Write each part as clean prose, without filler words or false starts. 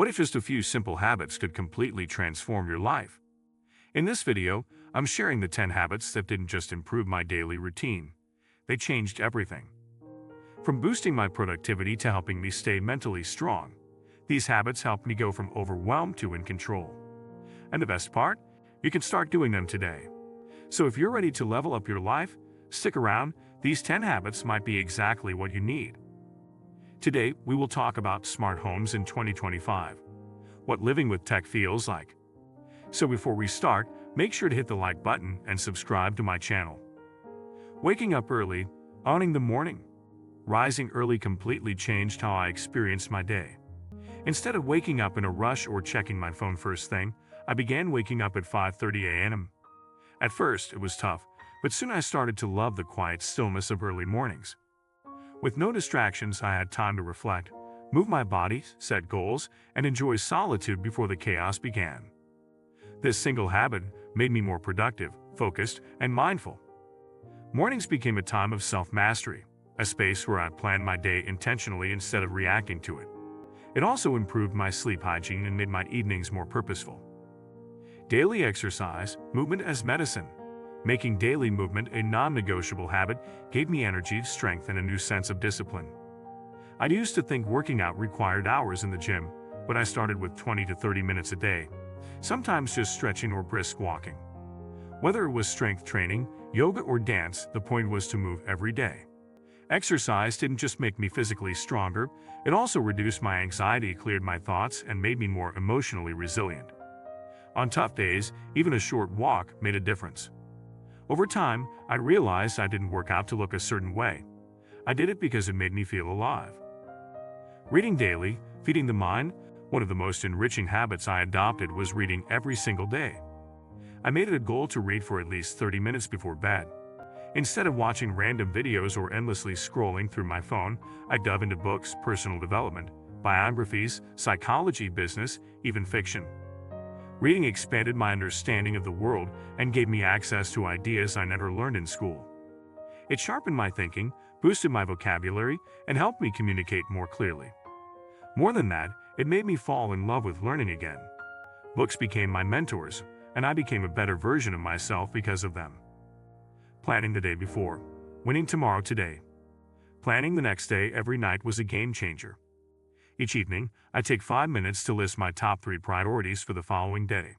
What if just a few simple habits could completely transform your life? In this video, I'm sharing the 10 habits that didn't just improve my daily routine. They changed everything. From boosting my productivity to helping me stay mentally strong, these habits helped me go from overwhelmed to in control. And the best part? You can start doing them today. So if you're ready to level up your life, stick around. These 10 habits might be exactly what you need. Today, we will talk about smart homes in 2025, what living with tech feels like. So before we start, make sure to hit the like button and subscribe to my channel. Waking up early, owning the morning. Rising early completely changed how I experienced my day. Instead of waking up in a rush or checking my phone first thing, I began waking up at 5:30 a.m. At first, it was tough, but soon I started to love the quiet stillness of early mornings. With no distractions, I had time to reflect, move my body, set goals, and enjoy solitude before the chaos began. This single habit made me more productive, focused, and mindful. Mornings became a time of self-mastery, a space where I planned my day intentionally instead of reacting to it. It also improved my sleep hygiene and made my evenings more purposeful. Daily exercise, movement as medicine. Making daily movement a non-negotiable habit gave me energy, strength, and a new sense of discipline. I used to think working out required hours in the gym, but I started with 20 to 30 minutes a day, sometimes just stretching or brisk walking. Whether it was strength training, yoga, or dance, the point was to move every day. Exercise didn't just make me physically stronger, it also reduced my anxiety, cleared my thoughts, and made me more emotionally resilient. On tough days, even a short walk made a difference. Over time, I realized I didn't work out to look a certain way. I did it because it made me feel alive. Reading daily, feeding the mind. One of the most enriching habits I adopted was reading every single day. I made it a goal to read for at least 30 minutes before bed. Instead of watching random videos or endlessly scrolling through my phone, I dove into books, personal development, biographies, psychology, business, even fiction. Reading expanded my understanding of the world and gave me access to ideas I never learned in school. It sharpened my thinking, boosted my vocabulary, and helped me communicate more clearly. More than that, it made me fall in love with learning again. Books became my mentors, and I became a better version of myself because of them. Planning the day before, winning tomorrow today. Planning the next day every night was a game changer. Each evening, I take 5 minutes to list my top 3 priorities for the following day.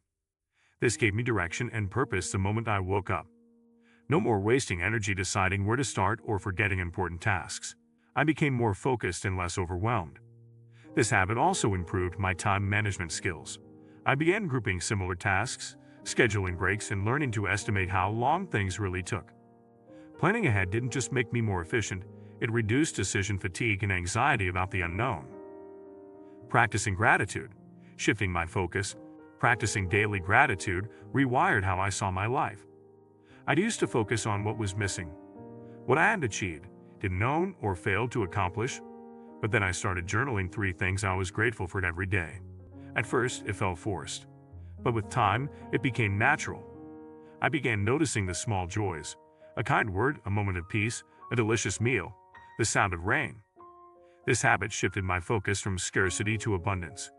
This gave me direction and purpose the moment I woke up. No more wasting energy deciding where to start or forgetting important tasks. I became more focused and less overwhelmed. This habit also improved my time management skills. I began grouping similar tasks, scheduling breaks, and learning to estimate how long things really took. Planning ahead didn't just make me more efficient, it reduced decision fatigue and anxiety about the unknown. Practicing gratitude, shifting my focus. Practicing daily gratitude rewired how I saw my life. I used to focus on what was missing, what I hadn't achieved, didn't own, or failed to accomplish. But then I started journaling 3 things I was grateful for every day. At first, it felt forced, but with time, it became natural. I began noticing the small joys, a kind word, a moment of peace, a delicious meal, the sound of rain. This habit shifted my focus from scarcity to abundance.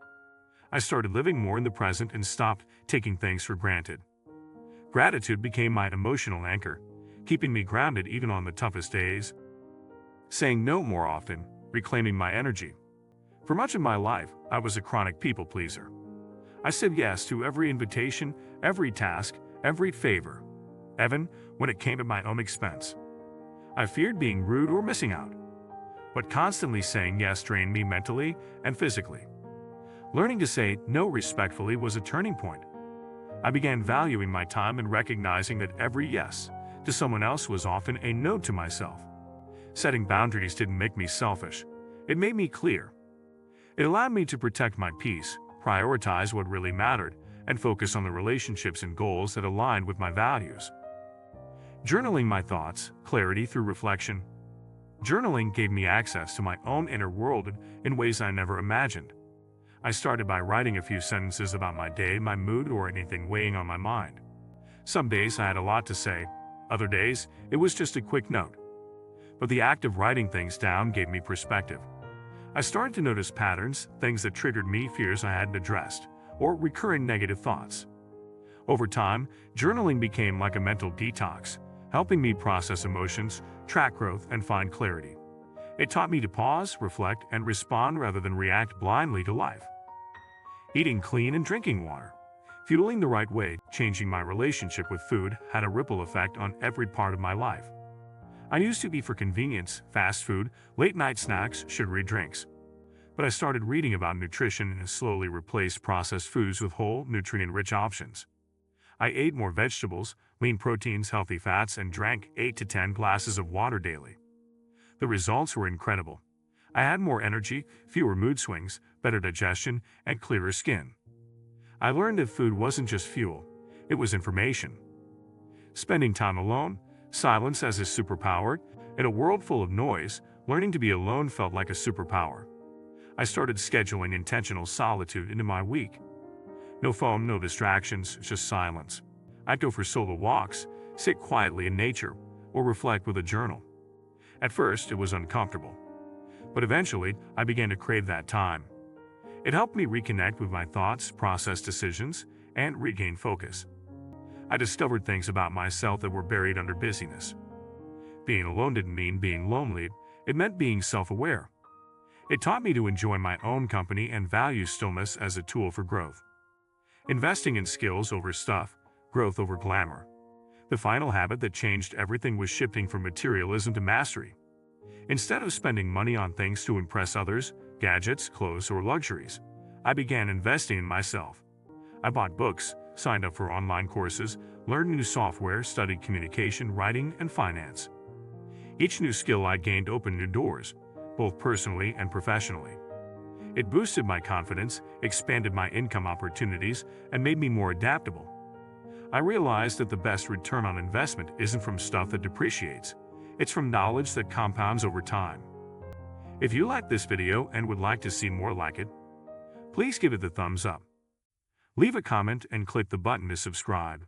I started living more in the present and stopped taking things for granted. Gratitude became my emotional anchor, keeping me grounded even on the toughest days. Saying no more often, reclaiming my energy. For much of my life, I was a chronic people pleaser. I said yes to every invitation, every task, every favor, even when it came at my own expense. I feared being rude or missing out. But constantly saying yes drained me mentally and physically. Learning to say no respectfully was a turning point. I began valuing my time and recognizing that every yes to someone else was often a no to myself. Setting boundaries didn't make me selfish. It made me clear. It allowed me to protect my peace, prioritize what really mattered, and focus on the relationships and goals that aligned with my values. Journaling my thoughts, clarity through reflection. Journaling gave me access to my own inner world in ways I never imagined. I started by writing a few sentences about my day, my mood, or anything weighing on my mind. Some days I had a lot to say, other days it was just a quick note. But the act of writing things down gave me perspective. I started to notice patterns, things that triggered me, fears I hadn't addressed, or recurring negative thoughts. Over time, journaling became like a mental detox, helping me process emotions, track growth, and find clarity. It taught me to pause, reflect, and respond rather than react blindly to life. Eating clean and drinking water. Fueling the right way, changing my relationship with food had a ripple effect on every part of my life. I used to eat for convenience, fast food, late-night snacks, sugary drinks. But I started reading about nutrition and slowly replaced processed foods with whole, nutrient-rich options. I ate more vegetables, lean proteins, healthy fats, and drank 8 to 10 glasses of water daily. The results were incredible. I had more energy, fewer mood swings, better digestion, and clearer skin. I learned that food wasn't just fuel, it was information. Spending time alone, silence as a superpower, in a world full of noise, learning to be alone felt like a superpower. I started scheduling intentional solitude into my week. No phone, no distractions, just silence. I'd go for solo walks, sit quietly in nature, or reflect with a journal. At first, it was uncomfortable. But eventually, I began to crave that time. It helped me reconnect with my thoughts, process decisions, and regain focus. I discovered things about myself that were buried under busyness. Being alone didn't mean being lonely, it meant being self-aware. It taught me to enjoy my own company and value stillness as a tool for growth. Investing in skills over stuff, growth over glamour. The final habit that changed everything was shifting from materialism to mastery. Instead of spending money on things to impress others, gadgets, clothes, or luxuries, I began investing in myself. I bought books, signed up for online courses, learned new software, studied communication, writing, and finance. Each new skill I gained opened new doors, both personally and professionally. It boosted my confidence, expanded my income opportunities, and made me more adaptable. I realized that the best return on investment isn't from stuff that depreciates, it's from knowledge that compounds over time. If you liked this video and would like to see more like it, please give it the thumbs up. Leave a comment and click the button to subscribe.